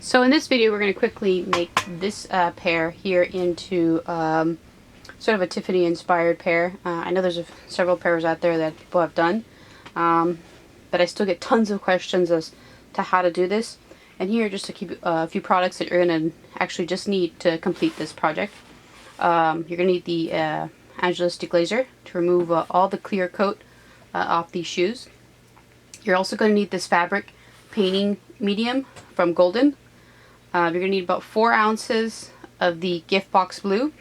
So in this video we're going to quickly make this pear here into sort of a Tiffany inspired pear. I know there's several pears out there that people have done, but I still get tons of questions as to how to do this. And here are just a few products that you're going to actually just need to complete this project. You're going to need the Angelus Deglazer to remove all the clear coat off these shoes. You're also going to need this fabric painting medium from Golden. You're going to need about 4 ounces of the Giftbox blue.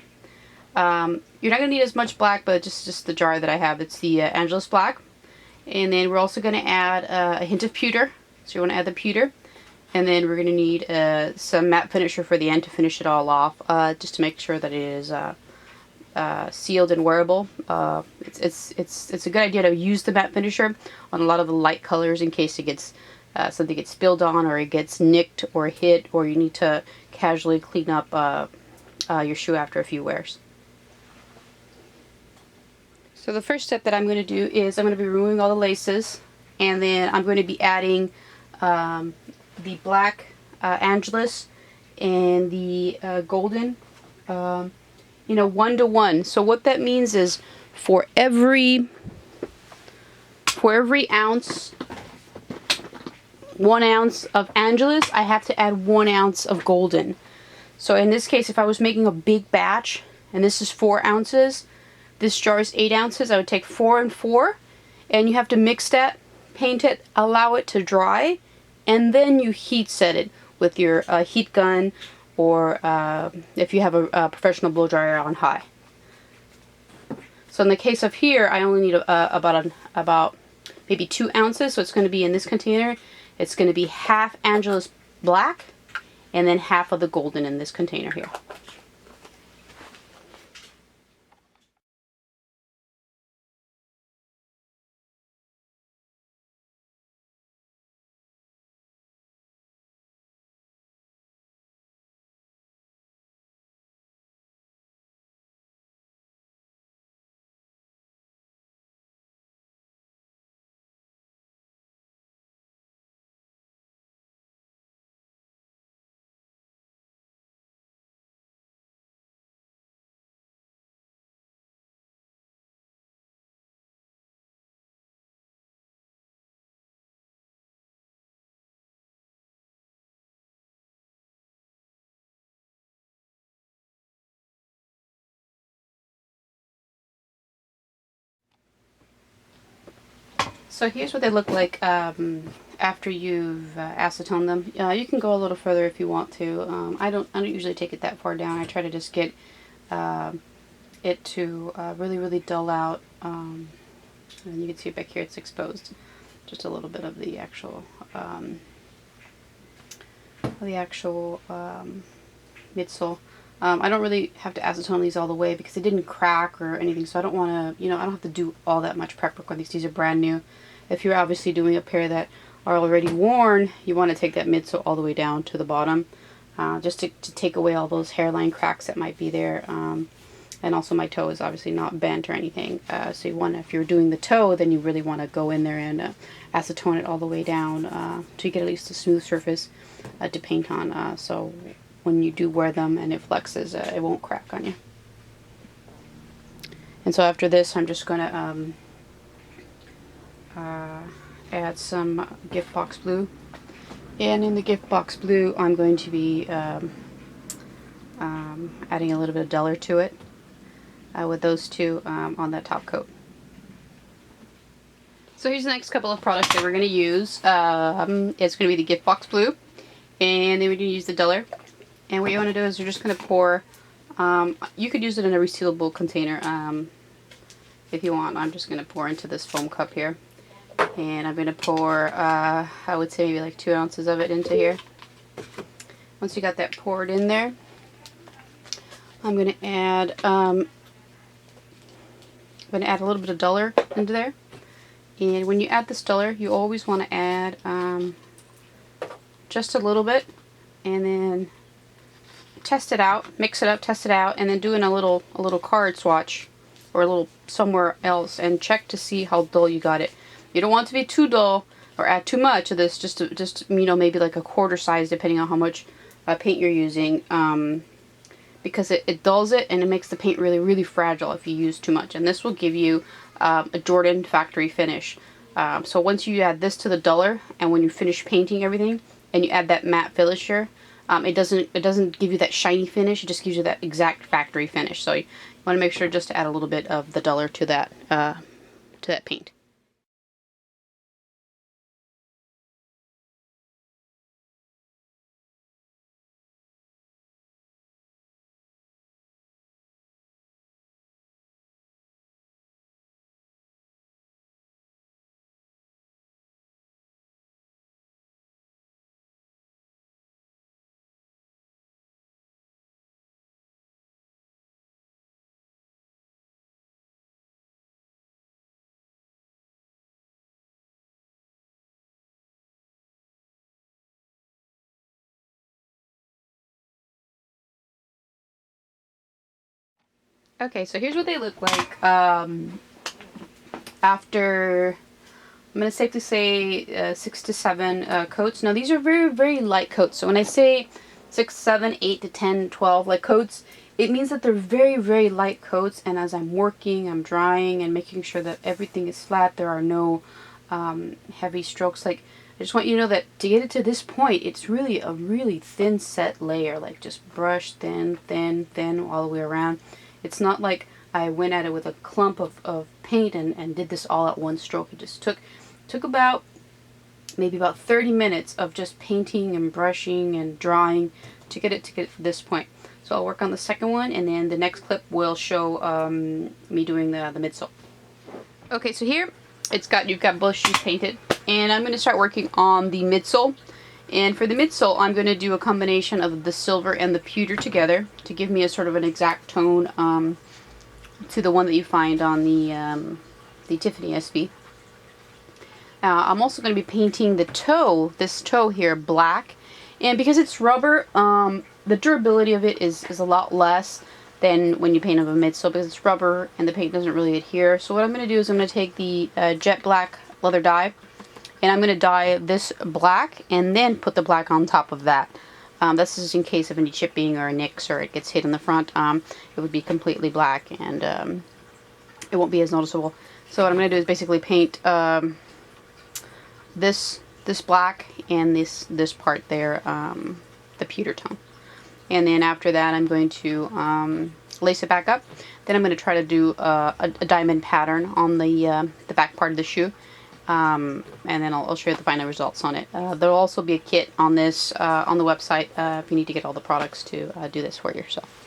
You're not going to need as much black, but just the jar that I have. It's the Angelus Black. And then we're also going to add a hint of pewter. So you want to add the pewter. And then we're going to need some matte finisher for the end to finish it all off, just to make sure that it is sealed and wearable. It's a good idea to use the matte finisher on a lot of the light colors in case it gets something gets spilled on, or it gets nicked or hit, or you need to casually clean up your shoe after a few wears. So the first step that I'm going to do is I'm going to be removing all the laces, and then I'm going to be adding the black Angelus and the golden, 1-to-1. So what that means is for every ounce, 1 ounce of Angelus, I have to add 1 ounce of golden. So in this case, if I was making a big batch, and this is 4 ounces, this jar is 8 ounces, I would take 4 and 4, and you have to mix that, paint it, allow it to dry, and then you heat set it with your heat gun, or if you have a professional blow dryer on high. So in the case of here, I only need about maybe 2 ounces, so it's going to be in this container. It's going to be half Angelus Black and then half of the golden in this container here. So here's what they look like after you've acetoned them. You can go a little further if you want to. I don't usually take it that far down. I try to just get it to really dull out. And you can see back here it's exposed. Just a little bit of the actual midsole. I don't really have to acetone these all the way because they didn't crack or anything, so I don't want to, I don't have to do all that much prep work on these. These are brand new. If you're obviously doing a pair that are already worn, you want to take that midsole all the way down to the bottom, just to take away all those hairline cracks that might be there. And also my toe is obviously not bent or anything, so you want, if you're doing the toe, then you really want to go in there and acetone it all the way down to get at least a smooth surface to paint on, so when you do wear them and it flexes, it won't crack on you. And so after this, I'm just going to add some Giftbox blue, and in the Giftbox blue I'm going to be adding a little bit of Duller to it with those two on that top coat. So here's the next couple of products that we're going to use. It's going to be the Giftbox blue, and then we're going to use the Duller. And what you want to do is you're just going to pour, you could use it in a resealable container if you want. I'm just going to pour into this foam cup here. And I'm going to pour, I would say maybe like 2 ounces of it into here. Once you got that poured in there, I'm going to add, a little bit of Duller into there. And when you add this Duller, you always want to add just a little bit, and then test it out, mix it up, test it out, and then do in a little card swatch or a little somewhere else and check to see how dull you got it. You don't want it to be too dull, or add too much of this, just you know, maybe like a quarter size, depending on how much paint you're using, because it dulls it and it makes the paint really, really fragile if you use too much. And this will give you a Jordan factory finish. So once you add this to the duller, and when you finish painting everything, and you add that matte finisher, it doesn't give you that shiny finish. It just gives you that exact factory finish. So you want to make sure just to add a little bit of the duller to that paint. Okay, so here's what they look like after, I'm going to safely say 6 to 7 coats. Now these are very, very light coats. So when I say 6, 7, 8 to 10, 12 light coats, it means that they're very, very light coats. And as I'm working, I'm drying and making sure that everything is flat. There are no heavy strokes. Like, I just want you to know that to get it to this point, it's really a really thin set layer. Like, just brush thin, thin, thin all the way around. It's not like I went at it with a clump of paint and did this all at one stroke. It just took about maybe about 30 minutes of just painting and brushing and drawing to get it to this point. So I'll work on the second one, and then the next clip will show me doing the midsole. Okay, so here you've got both shoes painted, and I'm going to start working on the midsole. And for the midsole, I'm going to do a combination of the silver and the pewter together to give me a sort of an exact tone to the one that you find on the Tiffany SB. I'm also going to be painting the toe, this toe here, black. And because it's rubber, the durability of it is a lot less than when you paint of a midsole, because it's rubber and the paint doesn't really adhere. So what I'm going to do is I'm going to take the jet black leather dye, and I'm going to dye this black and then put the black on top of that. This is in case of any chipping or nicks or it gets hit in the front. It would be completely black, and it won't be as noticeable. So what I'm going to do is basically paint this black and this part there, the pewter tone. And then after that, I'm going to lace it back up. Then I'm going to try to do a diamond pattern on the back part of the shoe. And then I'll show you the final results on it. There'll also be a kit on this on the website if you need to get all the products to do this for yourself.